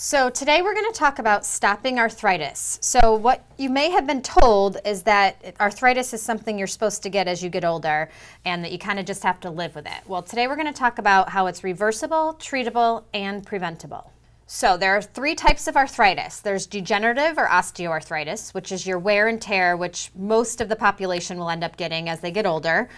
So today we're going to talk about stopping arthritis. So what you may have been told is that arthritis is something you're supposed to get as you get older and that you kind of just have to live with it. Well, today we're going to talk about how it's reversible, treatable, and preventable. So there are three types of arthritis. There's degenerative or osteoarthritis, which is your wear and tear, which most of the population will end up getting as they get older.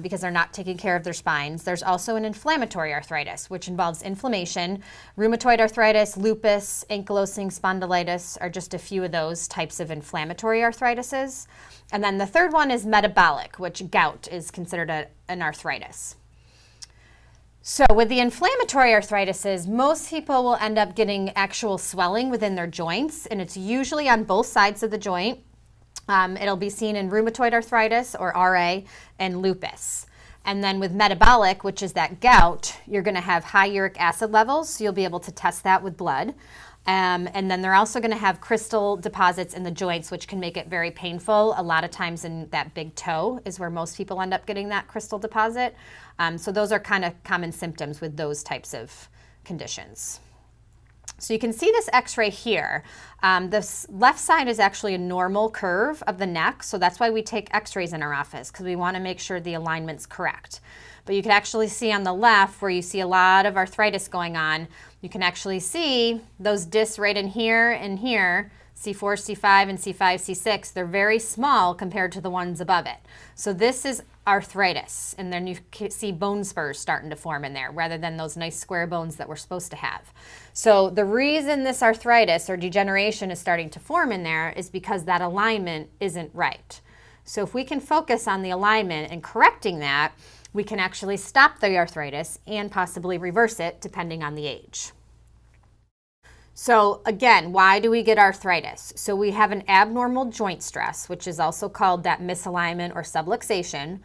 Because they're not taking care of their spines. There's also an inflammatory arthritis, which involves inflammation. Rheumatoid arthritis, lupus, ankylosing spondylitis are just a few of those types of inflammatory arthritises. And then the third one is metabolic, which gout is considered an arthritis. So with the inflammatory arthritises, most people will end up getting actual swelling within their joints, and it's usually on both sides of the joint. It'll be seen in rheumatoid arthritis or RA and lupus. And then with metabolic, which is that gout, you're going to have high uric acid levels, so you'll be able to test that with blood. And then they're also going to have crystal deposits in the joints, which can make it very painful. A lot of times in that big toe is where most people end up getting that crystal deposit. So those are kind of common symptoms with those types of conditions. So you can see this x-ray here. This left side is actually a normal curve of the neck, so that's why we take x-rays in our office, because we want to make sure the alignment's correct. But you can actually see on the left where you see a lot of arthritis going on, you can actually see those discs right in here and here, C4, C5, and C5, C6, they're very small compared to the ones above it. So this is arthritis, and then you see bone spurs starting to form in there rather than those nice square bones that we're supposed to have. So the reason this arthritis or degeneration is starting to form in there is because that alignment isn't right. So if we can focus on the alignment and correcting that, we can actually stop the arthritis and possibly reverse it depending on the age. So again, why do we get arthritis? So we have an abnormal joint stress, which is also called that misalignment or subluxation,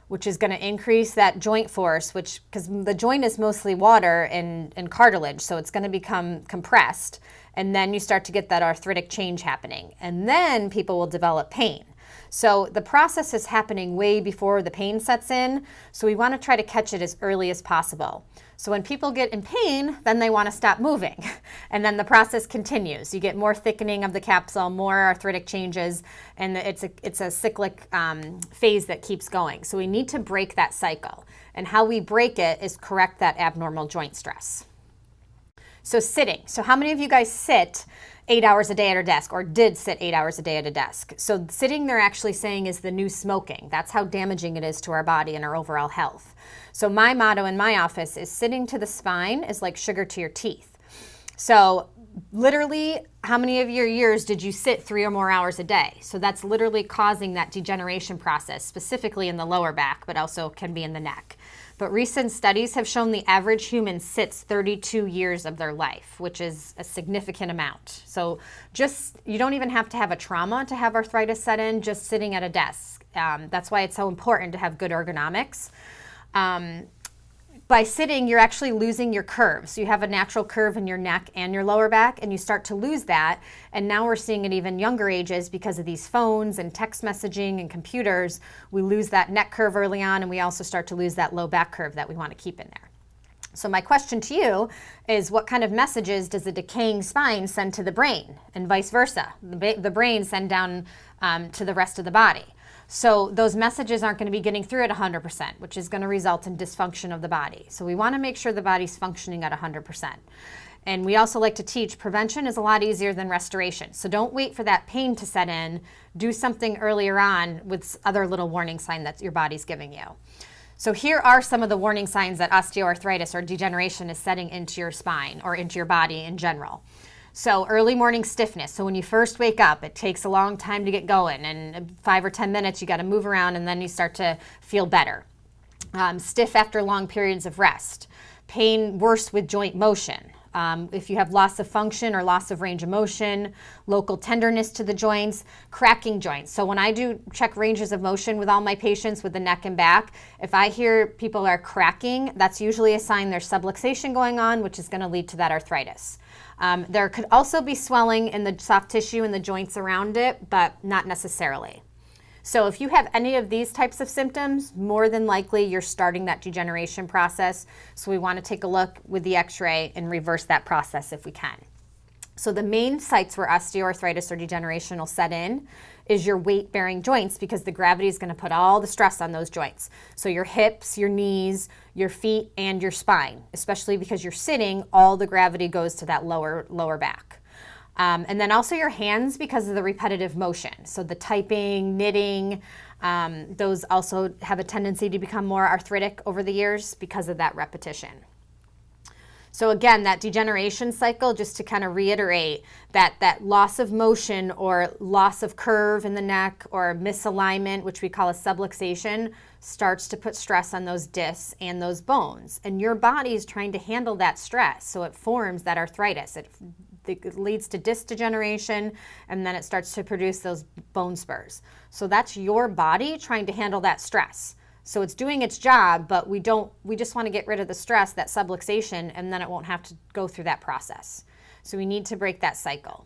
which is going to increase that joint force, which, because the joint is mostly water and cartilage, so it's going to become compressed, and then you start to get that arthritic change happening, and then people will develop pain. So the process is happening way before the pain sets in, so we want to try to catch it as early as possible. So when people get in pain, then they want to stop moving, and then the process continues. You get more thickening of the capsule, more arthritic changes, and it's a cyclic phase that keeps going. So we need to break that cycle, and how we break it is correct that abnormal joint stress. So sitting. So how many of you guys sit 8 hours a day at a desk or did sit 8 hours a day at a desk? So sitting, they're actually saying, is the new smoking. That's how damaging it is to our body and our overall health. So my motto in my office is sitting to the spine is like sugar to your teeth. So literally, how many of your years did you sit 3 or more hours a day? So that's literally causing that degeneration process, specifically in the lower back, but also can be in the neck. But recent studies have shown the average human sits 32 years of their life, which is a significant amount. So you don't even have to have a trauma to have arthritis set in, just sitting at a desk. That's why it's so important to have good ergonomics. By sitting, you're actually losing your curve. So you have a natural curve in your neck and your lower back, and you start to lose that. And now we're seeing it even younger ages because of these phones and text messaging and computers. We lose that neck curve early on, and we also start to lose that low back curve that we want to keep in there. So my question to you is, what kind of messages does a decaying spine send to the brain, and vice versa? The brain send down to the rest of the body. So those messages aren't going to be getting through at 100%, which is going to result in dysfunction of the body. So we want to make sure the body's functioning at 100%. And we also like to teach prevention is a lot easier than restoration. So don't wait for that pain to set in. Do something earlier on with other little warning sign that your body's giving you. So here are some of the warning signs that osteoarthritis or degeneration is setting into your spine or into your body in general. So early morning stiffness. So when you first wake up, it takes a long time to get going, and 5 or 10 minutes, you got to move around, and then you start to feel better. Stiff after long periods of rest. Pain worse with joint motion. If you have loss of function or loss of range of motion, local tenderness to the joints, cracking joints. So when I do check ranges of motion with all my patients with the neck and back, if I hear people are cracking, that's usually a sign there's subluxation going on, which is going to lead to that arthritis. There could also be swelling in the soft tissue and the joints around it, but not necessarily. So if you have any of these types of symptoms, more than likely you're starting that degeneration process. So we want to take a look with the x-ray and reverse that process if we can. So the main sites where osteoarthritis or degeneration will set in is your weight-bearing joints, because the gravity is going to put all the stress on those joints. So your hips, your knees, your feet, and your spine, especially because you're sitting, all the gravity goes to that lower back. And then also your hands, because of the repetitive motion. So the typing, knitting, those also have a tendency to become more arthritic over the years because of that repetition. So again, that degeneration cycle, just to kind of reiterate, that loss of motion or loss of curve in the neck or misalignment, which we call a subluxation, starts to put stress on those discs and those bones. And your body is trying to handle that stress, so it forms that arthritis. It leads to disc degeneration, and then it starts to produce those bone spurs. So that's your body trying to handle that stress. So it's doing its job, but we just want to get rid of the stress, that subluxation, and then it won't have to go through that process. So we need to break that cycle.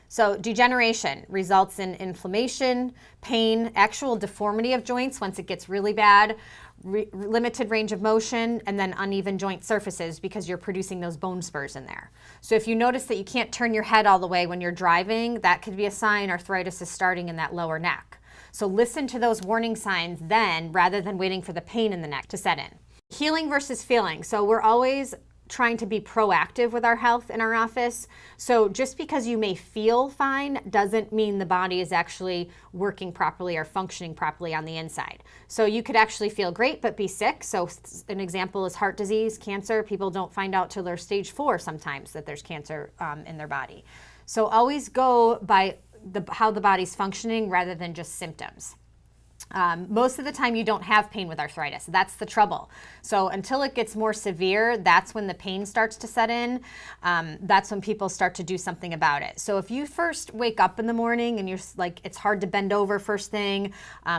So degeneration results in inflammation, pain, actual deformity of joints once it gets really bad, limited range of motion, and then uneven joint surfaces because you're producing those bone spurs in there. So if you notice that you can't turn your head all the way when you're driving, that could be a sign arthritis is starting in that lower neck. So listen to those warning signs then, rather than waiting for the pain in the neck to set in. Healing versus feeling. So we're always trying to be proactive with our health in our office. So just because you may feel fine doesn't mean the body is actually working properly or functioning properly on the inside. So you could actually feel great but be sick. So an example is heart disease, cancer. People don't find out till they're stage 4 sometimes that there's cancer in their body. So always go by how the body's functioning rather than just symptoms. Most of the time you don't have pain with arthritis. That's the trouble. So until it gets more severe, that's when the pain starts to set in. That's when people start to do something about it. So if you first wake up in the morning and you're like, it's hard to bend over first thing,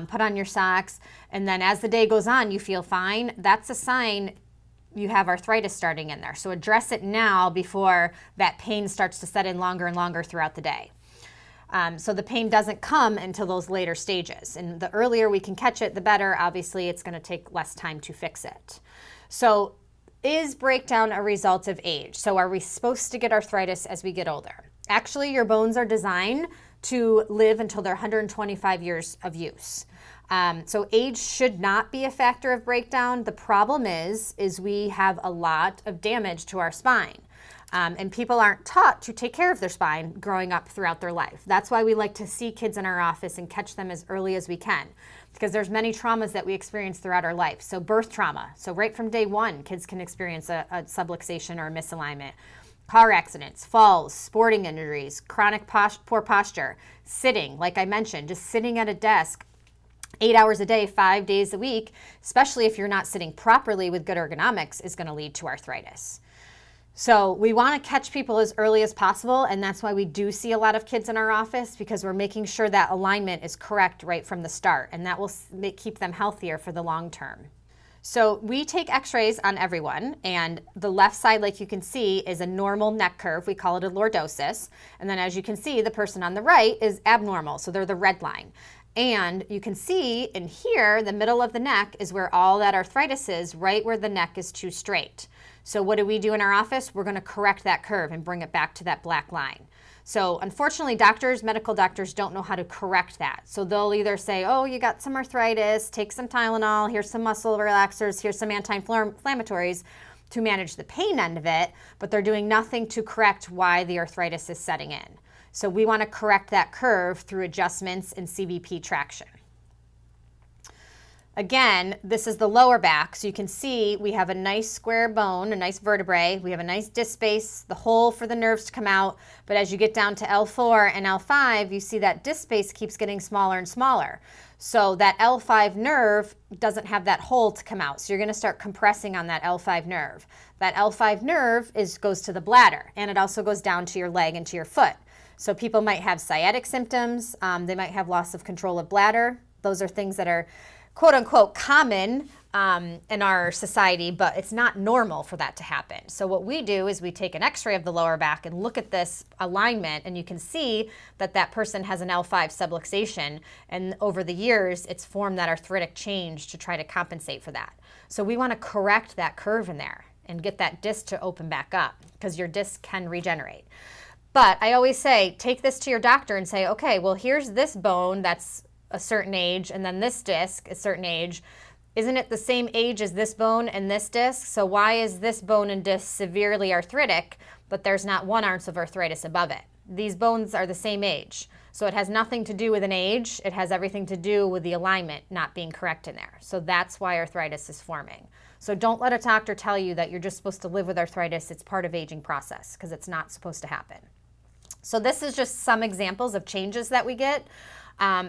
put on your socks, and then as the day goes on, you feel fine, that's a sign you have arthritis starting in there. So address it now before that pain starts to set in longer and longer throughout the day. So the pain doesn't come until those later stages. And the earlier we can catch it, the better. Obviously, it's going to take less time to fix it. So is breakdown a result of age? So are we supposed to get arthritis as we get older? Actually, your bones are designed to live until they're 125 years of use. So age should not be a factor of breakdown. The problem is we have a lot of damage to our spine. And people aren't taught to take care of their spine growing up throughout their life. That's why we like to see kids in our office and catch them as early as we can, because there's many traumas that we experience throughout our life. So birth trauma. So right from day one, kids can experience a subluxation or a misalignment. Car accidents, falls, sporting injuries, chronic poor posture, sitting, like I mentioned, just sitting at a desk 8 hours a day, 5 days a week, especially if you're not sitting properly with good ergonomics, is going to lead to arthritis. So we want to catch people as early as possible, and that's why we do see a lot of kids in our office, because we're making sure that alignment is correct right from the start, and that will keep them healthier for the long term. So we take x-rays on everyone, and the left side, like you can see, is a normal neck curve. We call it a lordosis. And then as you can see, the person on the right is abnormal, so they're the red line. And you can see in here, the middle of the neck is where all that arthritis is, right where the neck is too straight. So what do we do in our office? We're going to correct that curve and bring it back to that black line. So unfortunately, medical doctors don't know how to correct that. So they'll either say, oh, you got some arthritis, take some Tylenol, here's some muscle relaxers, here's some anti-inflammatories to manage the pain end of it, but they're doing nothing to correct why the arthritis is setting in. So we want to correct that curve through adjustments and CBP traction. Again, this is the lower back, so you can see we have a nice square bone, a nice vertebrae. We have a nice disc space, the hole for the nerves to come out. But as you get down to L4 and L5, you see that disc space keeps getting smaller and smaller. So that L5 nerve doesn't have that hole to come out. So you're going to start compressing on that L5 nerve. That L5 nerve goes to the bladder, and it also goes down to your leg and to your foot. So people might have sciatic symptoms. They might have loss of control of bladder. Those are things that are quote unquote common in our society, but it's not normal for that to happen. So what we do is we take an x-ray of the lower back and look at this alignment, and you can see that that person has an L5 subluxation, and over the years it's formed that arthritic change to try to compensate for that. So we want to correct that curve in there. and get that disc to open back up, because your disc can regenerate. But I always say, take this to your doctor and say, okay, well, here's this bone that's a certain age, and then this disc, a certain age. Isn't it the same age as this bone and this disc? So why is this bone and disc severely arthritic, but there's not 1 ounce of arthritis above it? These bones are the same age. So it has nothing to do with an age. It has everything to do with the alignment not being correct in there. So that's why arthritis is forming. So don't let a doctor tell you that you're just supposed to live with arthritis. It's part of aging process, because it's not supposed to happen. So this is just some examples of changes that we get.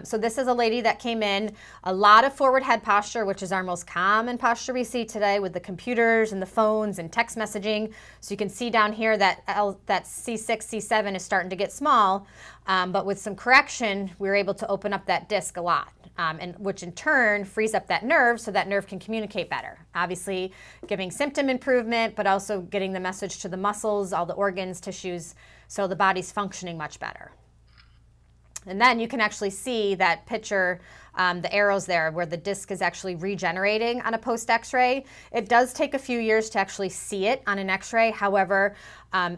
So this is a lady that came in, a lot of forward head posture, which is our most common posture we see today with the computers and the phones and text messaging. So you can see down here that that C6, C7 is starting to get small, but with some correction, we were able to open up that disc a lot, and which in turn frees up that nerve so that nerve can communicate better. Obviously giving symptom improvement, but also getting the message to the muscles, all the organs, tissues, so the body's functioning much better. And then you can actually see that picture, the arrows there, where the disc is actually regenerating on a post x-ray. It does take a few years to actually see it on an x-ray. However,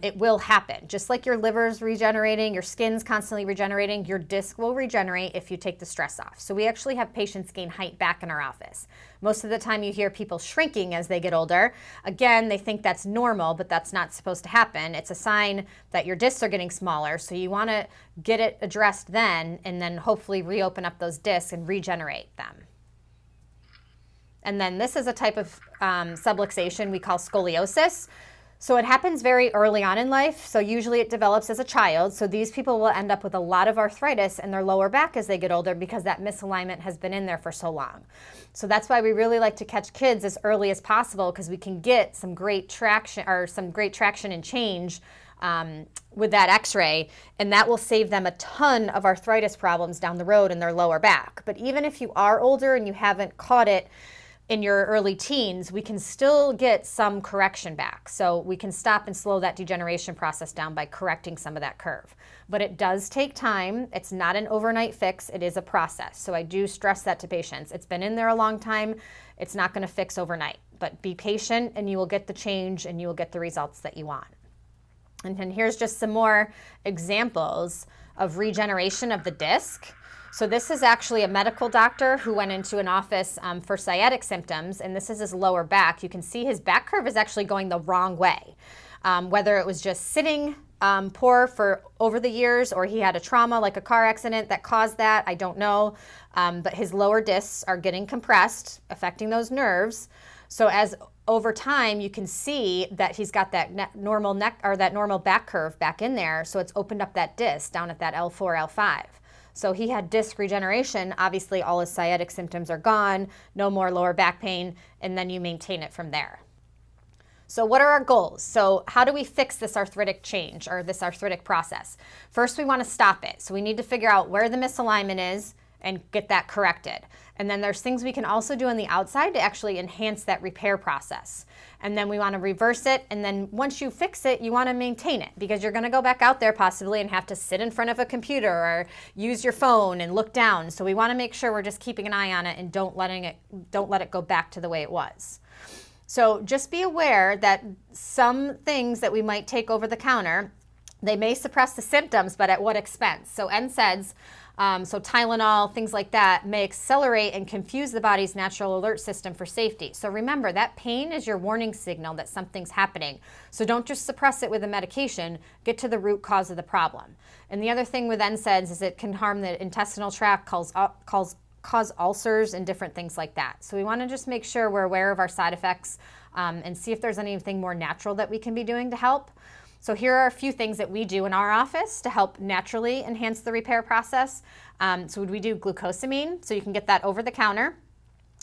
it will happen. Just like your liver's regenerating, your skin's constantly regenerating, your disc will regenerate if you take the stress off. So we actually have patients gain height back in our office. Most of the time you hear people shrinking as they get older. Again, they think that's normal, but that's not supposed to happen. It's a sign that your discs are getting smaller, so you want to get it addressed then, and then hopefully reopen up those discs and regenerate them. And then this is a type of subluxation we call scoliosis. So it happens very early on in life. So usually it develops as a child. So these people will end up with a lot of arthritis in their lower back as they get older, because that misalignment has been in there for so long. So that's why we really like to catch kids as early as possible, because we can get some great traction and change with that x-ray, and that will save them a ton of arthritis problems down the road in their lower back. But even if you are older and you haven't caught it in your early teens, we can still get some correction back. So we can stop and slow that degeneration process down by correcting some of that curve. But it does take time. It's not an overnight fix. It is a process. So I do stress that to patients. It's been in there a long time. It's not going to fix overnight. But be patient and you will get the change and you will get the results that you want. And then here's just some more examples of regeneration of the disc. So this is actually a medical doctor who went into an office for sciatic symptoms, and this is his lower back. You can see his back curve is actually going the wrong way. Whether it was just sitting poor for over the years, or he had a trauma like a car accident that caused that, I don't know. But his lower discs are getting compressed, affecting those nerves. So as over time, you can see that he's got that normal neck or that normal back curve back in there. So it's opened up that disc down at that L4, L5. So he had disc regeneration. Obviously, all his sciatic symptoms are gone, no more lower back pain, and then you maintain it from there. So what are our goals? So how do we fix this arthritic change or this arthritic process? First, we want to stop it. So we need to figure out where the misalignment is and get that corrected. And then there's things we can also do on the outside to actually enhance that repair process. And then we want to reverse it. And then once you fix it, you want to maintain it, because you're going to go back out there possibly and have to sit in front of a computer or use your phone and look down. So we want to make sure we're just keeping an eye on it and don't let it go back to the way it was. So just be aware that some things that we might take over the counter, they may suppress the symptoms, but at what expense? So NSAIDs, so Tylenol, things like that, may accelerate and confuse the body's natural alert system for safety. So remember, that pain is your warning signal that something's happening. So don't just suppress it with a medication, get to the root cause of the problem. And the other thing with NSAIDs is it can harm the intestinal tract, cause ulcers and different things like that. So we want to just make sure we're aware of our side effects and see if there's anything more natural that we can be doing to help. So here are a few things that we do in our office to help naturally enhance the repair process. So we do glucosamine, so you can get that over the counter.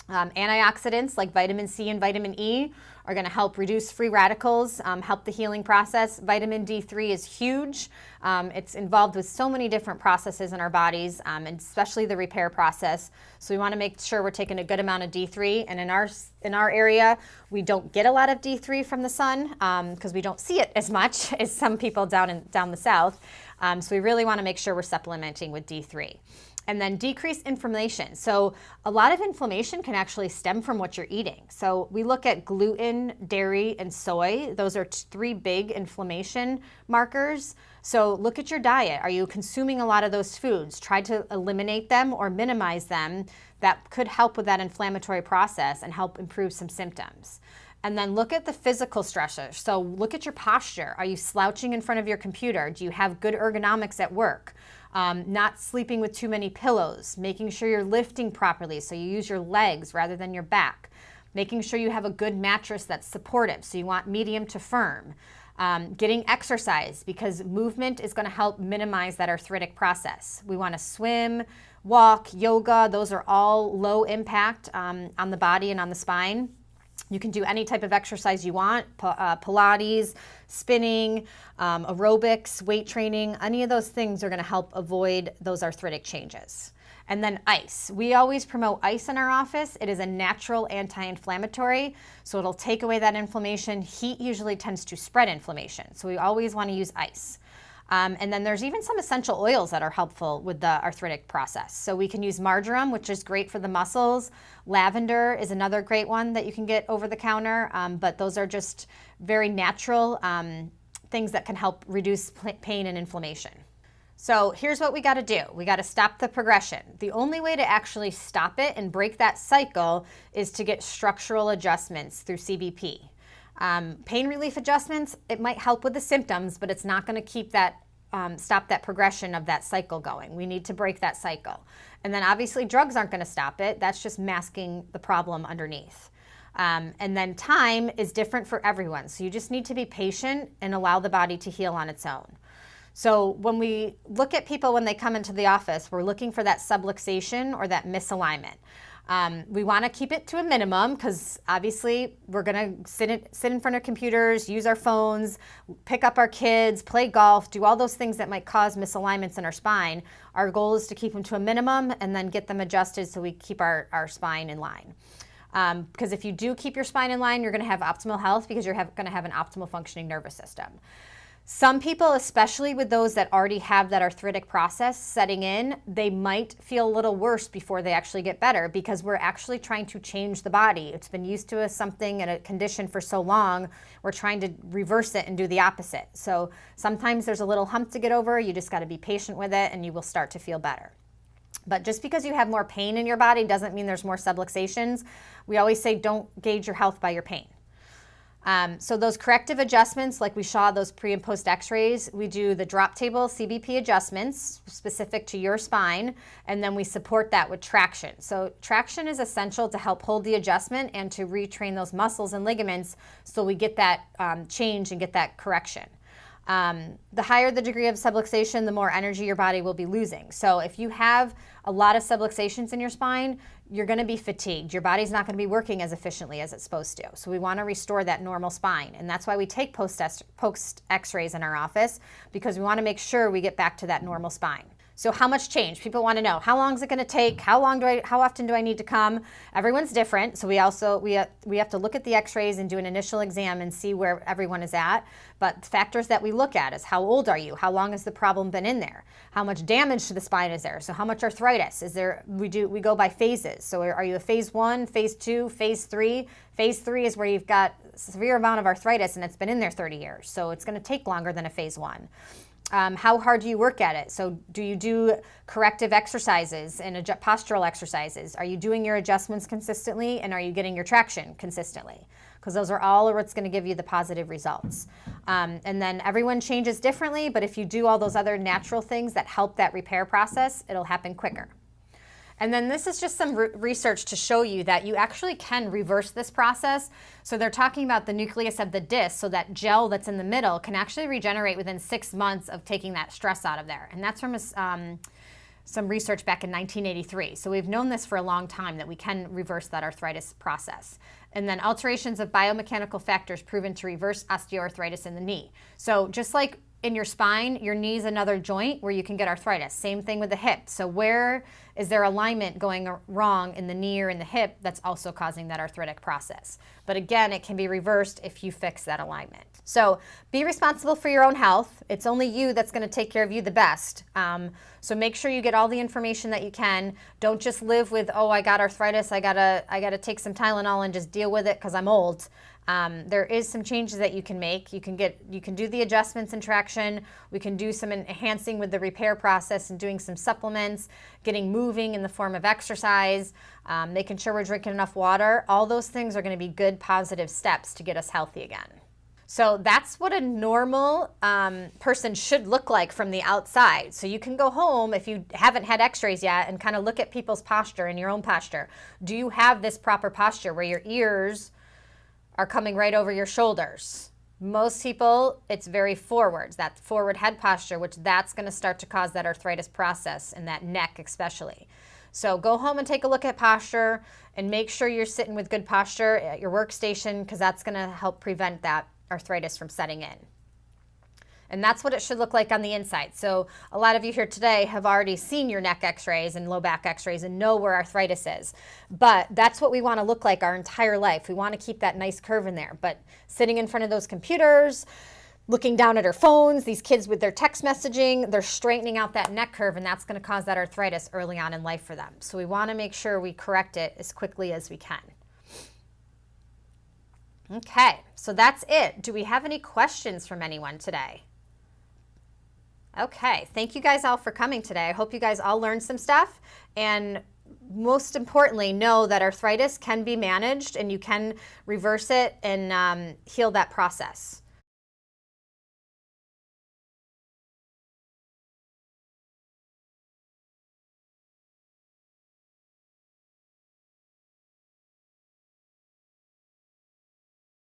Antioxidants like vitamin C and vitamin E are going to help reduce free radicals, help the healing process. Vitamin D3 is huge. It's involved with so many different processes in our bodies, and especially the repair process. So we want to make sure we're taking a good amount of D3. And in our area, we don't get a lot of D3 from the sun because we don't see it as much as some people down the south. So we really want to make sure we're supplementing with D3. And then decrease inflammation. So a lot of inflammation can actually stem from what you're eating. So we look at gluten, dairy, and soy. Those are 3 big inflammation markers. So look at your diet. Are you consuming a lot of those foods? Try to eliminate them or minimize them. That could help with that inflammatory process and help improve some symptoms. And then look at the physical stressors. So look at your posture. Are you slouching in front of your computer? Do you have good ergonomics at work? Not sleeping with too many pillows, making sure you're lifting properly so you use your legs rather than your back, making sure you have a good mattress that's supportive, so you want medium to firm, getting exercise because movement is going to help minimize that arthritic process. We want to swim, walk, yoga. Those are all low impact on the body and on the spine. You can do any type of exercise you want, Pilates, spinning, aerobics, weight training. Any of those things are going to help avoid those arthritic changes. And then ice. We always promote ice in our office. It is a natural anti-inflammatory, so it'll take away that inflammation. Heat usually tends to spread inflammation, so we always want to use ice. And then there's even some essential oils that are helpful with the arthritic process. So we can use marjoram, which is great for the muscles. Lavender is another great one that you can get over the counter, but those are just very natural things that can help reduce pain and inflammation. So here's what we got to do. We got to stop the progression. The only way to actually stop it and break that cycle is to get structural adjustments through CBP. Pain relief adjustments, it might help with the symptoms, but it's not going to keep that, stop that progression of that cycle going. We need to break that cycle. And then obviously drugs aren't going to stop it. That's just masking the problem underneath. And then time is different for everyone. So you just need to be patient and allow the body to heal on its own. So when we look at people when they come into the office, we're looking for that subluxation or that misalignment. We want to keep it to a minimum because obviously we're going to sit in front of computers, use our phones, pick up our kids, play golf, do all those things that might cause misalignments in our spine. Our goal is to keep them to a minimum and then get them adjusted so we keep our spine in line. Because if you do keep your spine in line, you're going to have optimal health because you're going to have an optimal functioning nervous system. Some people, especially with those that already have that arthritic process setting in, they might feel a little worse before they actually get better because we're actually trying to change the body. It's been used to something and a condition for so long, we're trying to reverse it and do the opposite. So sometimes there's a little hump to get over, you just got to be patient with it and you will start to feel better. But just because you have more pain in your body doesn't mean there's more subluxations. We always say don't gauge your health by your pain. So those corrective adjustments, like we saw those pre and post x-rays, we do the drop table CBP adjustments specific to your spine, and then we support that with traction. So traction is essential to help hold the adjustment and to retrain those muscles and ligaments so we get that change and get that correction. The higher the degree of subluxation, the more energy your body will be losing. So if you have a lot of subluxations in your spine, you're going to be fatigued. Your body's not going to be working as efficiently as it's supposed to. So we want to restore that normal spine. And that's why we take post x-rays in our office, because we want to make sure we get back to that normal spine. So how much change? People want to know, how long is it going to take? How often do I need to come? Everyone's different. So we have to look at the x-rays and do an initial exam and see where everyone is at. But factors that we look at is how old are you? How long has the problem been in there? How much damage to the spine is there? So how much arthritis is there? We go by phases. So are you a phase 1, phase 2, phase 3? Phase 3 is where you've got a severe amount of arthritis and it's been in there 30 years. So it's going to take longer than a phase 1. How hard do you work at it? So do you do corrective exercises and postural exercises? Are you doing your adjustments consistently, and are you getting your traction consistently? Because those are all what's going to give you the positive results. And then everyone changes differently, but if you do all those other natural things that help that repair process, it'll happen quicker. And then this is just some research to show you that you actually can reverse this process. So they're talking about the nucleus of the disc, so that gel that's in the middle can actually regenerate within 6 months of taking that stress out of there. And that's from some research back in 1983. So we've known this for a long time, that we can reverse that arthritis process. And then alterations of biomechanical factors proven to reverse osteoarthritis in the knee. So just like in your spine, your knee is another joint where you can get arthritis. Same thing with the hip. So where is there alignment going wrong in the knee or in the hip that's also causing that arthritic process? But again, it can be reversed if you fix that alignment. So be responsible for your own health. It's only you that's going to take care of you the best. So make sure you get all the information that you can. Don't just live with, oh, I got arthritis, I gotta take some Tylenol and just deal with it because I'm old. There is some changes that you can make. You can do the adjustments and traction. We can do some enhancing with the repair process and doing some supplements, getting moving in the form of exercise, making sure we're drinking enough water. All those things are going to be good positive steps to get us healthy again. So that's what a normal person should look like from the outside. So you can go home if you haven't had x-rays yet and kind of look at people's posture and your own posture. Do you have this proper posture where your ears are coming right over your shoulders? Most people, it's very forwards, that forward head posture, which that's going to start to cause that arthritis process in that neck especially. So go home and take a look at posture and make sure you're sitting with good posture at your workstation, because that's going to help prevent that arthritis from setting in. And that's what it should look like on the inside. So a lot of you here today have already seen your neck x-rays and low back x-rays and know where arthritis is. But that's what we want to look like our entire life. We want to keep that nice curve in there. But sitting in front of those computers, looking down at our phones, these kids with their text messaging, they're straightening out that neck curve, and that's going to cause that arthritis early on in life for them. So we want to make sure we correct it as quickly as we can. Okay, so that's it. Do we have any questions from anyone today? Okay, thank you guys all for coming today. I hope you guys all learned some stuff, and most importantly, know that arthritis can be managed and you can reverse it and heal that process.